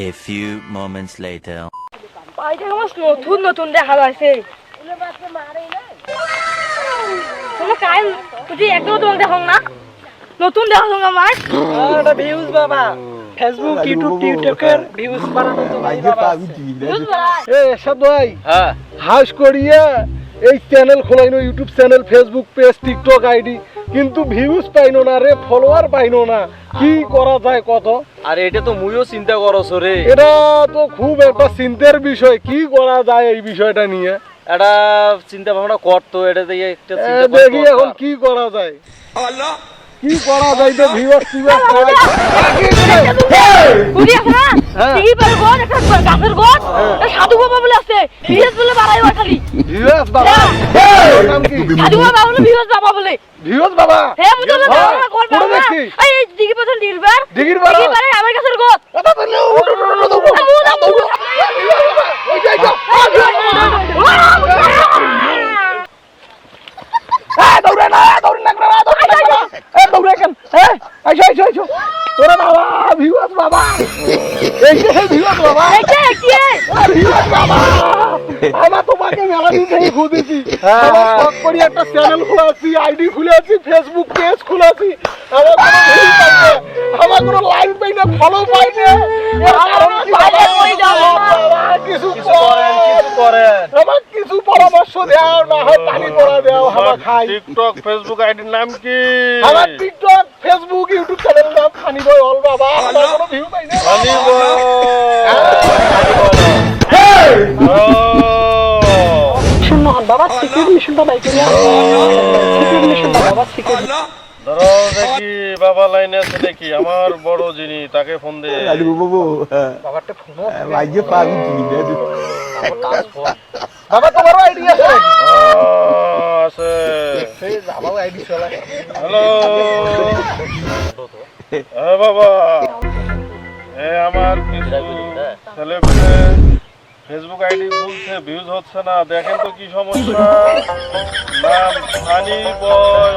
A few moments later. নতুন দেখা যাচ্ছে তুমি কাই তুই একদম তোমাকে দেখো না নতুন দেখো আমার এটা ভিউজ বাবা ফেসবুক ইউটিউব টিকটকের ভিউজ বাড়ানো তো ভাই বাবা এ সব ভাই হ্যাঁ হাউস করিয়া এই চ্যানেল খোলাইনো YouTube channel Facebook page TikTok ID কিন্তু ভিউজ পাইনো না রে ফলোয়ার পাইনো না কি করা যায় কত আর এটা তো মুইও চিন্তা করছ রে এটা তো খুব একটা চিন্তার বিষয় কি করা যায় এই বিষয়টা নিয়ে এটা চিন্তা ভাবনা করতো এটা দিয়ে একটা চিন্তা দেখি এখন কি করা যায় আল্লাহ কি করা যায় তো ভিউয়ার্স টিভার্স বুঝি আছে না কি পারে গো একটা গাছের গোছ সাধু বাবা বলে আছে ভিউজ বলে বাড়াই ওর খালি ভিউয়ার্স বাবা নাম কি সাধু বাবা বলে ভিউজ বাবা বলে ভিউয়ার্স বাবা হ্যাঁ মুজে না করবে না এই দিঘি পছন্দ দিলবার দিঘির বাড়া দিঘি পারে আমার গাছের গোছ এটা তো ওই যাই যাও দৌড়ে না দৌড়ে কেন আইসো তোরা বাবা ভিউয়ার্স বাবা এই যে ভিউয়ার্স বাবা ভিউয়ার্স বাবা আমরা তোমাকে মেলা দিন থেকে খুঁজেছি আমার শখ করি একটা চ্যানেল খুলেছি আইডি খুলেছি ফেসবুক পেজ খুলেছি আমার কোনো লাইক পাই না ফলো পাই না কিছু করেন আমার কিছু পরামর্শ দাও না হয় পানি পড়া দাও হাওয়া খাই টিকটক ফেসবুক আইডির নাম কি আমার টিকটক ফেসবুক ইউটিউব চ্যানেলের নাম ফানি বয় অল বাবা আমার কোনো ভিউ পাই না ফানি বয় শূন্য বাবা সিক্রেট মিশনটা বাই করিয়া সিক্রেট মিশনটা বাবা সিক্রেট ধরো দেখি বাবা লাইনে আছে দেখি আমার বড় যিনি তাকে ফোন দে বাবাটা ফোন আইয়ে পাবি কি দে বাবা তোমার আইডি আছে নাকি আছে সেই বাবা আইডি চালায় হ্যালো হ্যাঁ বাবা আমার কিছু ছেলেপেলে ফেসবুক আইডি খুলছে ভিউজ হচ্ছে না দেখেন তো কি সমস্যা নাম ফানি বয়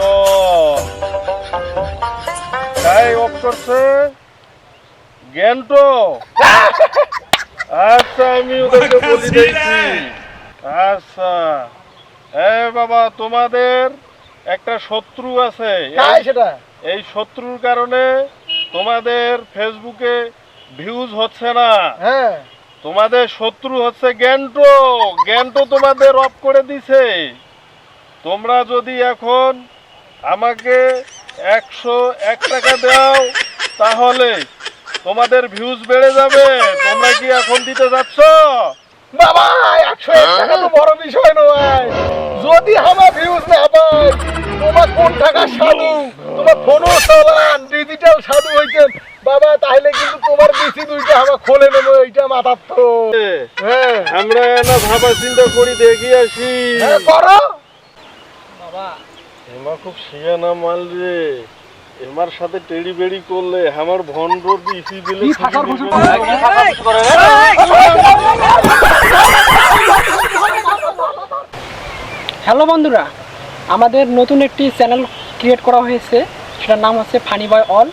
তাই অফ করছে জ্ঞানটো আচ্ছা আমি ওদেরকে বলি দিয়েছি আচ্ছা বাবা তোমাদের একটা শত্রু আছে সেটা এই শত্রুর কারণে তোমাদের ফেসবুকে ভিউজ হচ্ছে না হ্যাঁ তোমাদের শত্রু হচ্ছে জ্ঞানটো তোমাদের অফ করে দিছে তোমরা যদি এখন আমাকে 101 টাকা দাও তাহলে তোমাদের ভিউজ বেড়ে যাবে তোমরা কি এখন দিতে যাচ্ছ বাবা 101 টাকা তো বড় বিষয় নয় যদি আমার ভিউজ না পাই তোমার কোন টাকা সাধু তোমার ফোনও চালান ডিজিটাল সাধু হইতেন বাবা তাহলে কিন্তু তোমার বেশি দুইটা আমার খোলে নেবো এইটা মাথার তো হ্যাঁ আমরা না ভাবা চিন্তা করি দেখি আসি করো বাবা এমা খুব শিয়ানা মাল রে এমার সাথে টেড়ি বেড়ি করলে আমার ভন্ডর দিছি দিলে কি ফাঁসার ফুসুর করে হ্যালো বন্ধুরা আমাদের নতুন একটি চ্যানেল ক্রিয়েট করা হয়েছে সেটার নাম হচ্ছে ফানি বয় অল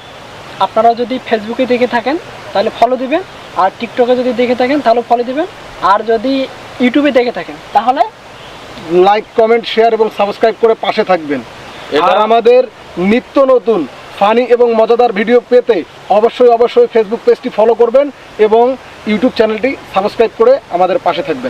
আপনারা যদি ফেসবুকে দেখে থাকেন তাহলে ফলো দিবেন আর টিকটকে যদি দেখে থাকেন তাহলে ফলো দিবেন আর যদি ইউটিউবে দেখে থাকেন তাহলে লাইক কমেন্ট শেয়ার এবং সাবস্ক্রাইব করে পাশে থাকবেন আর আমাদের নিত্য নতুন ফানি এবং মজাদার ভিডিও পেতে অবশ্যই ফেসবুক পেজটি ফলো করবেন এবং ইউটিউব চ্যানেলটি সাবস্ক্রাইব করে আমাদের পাশে থাকবেন।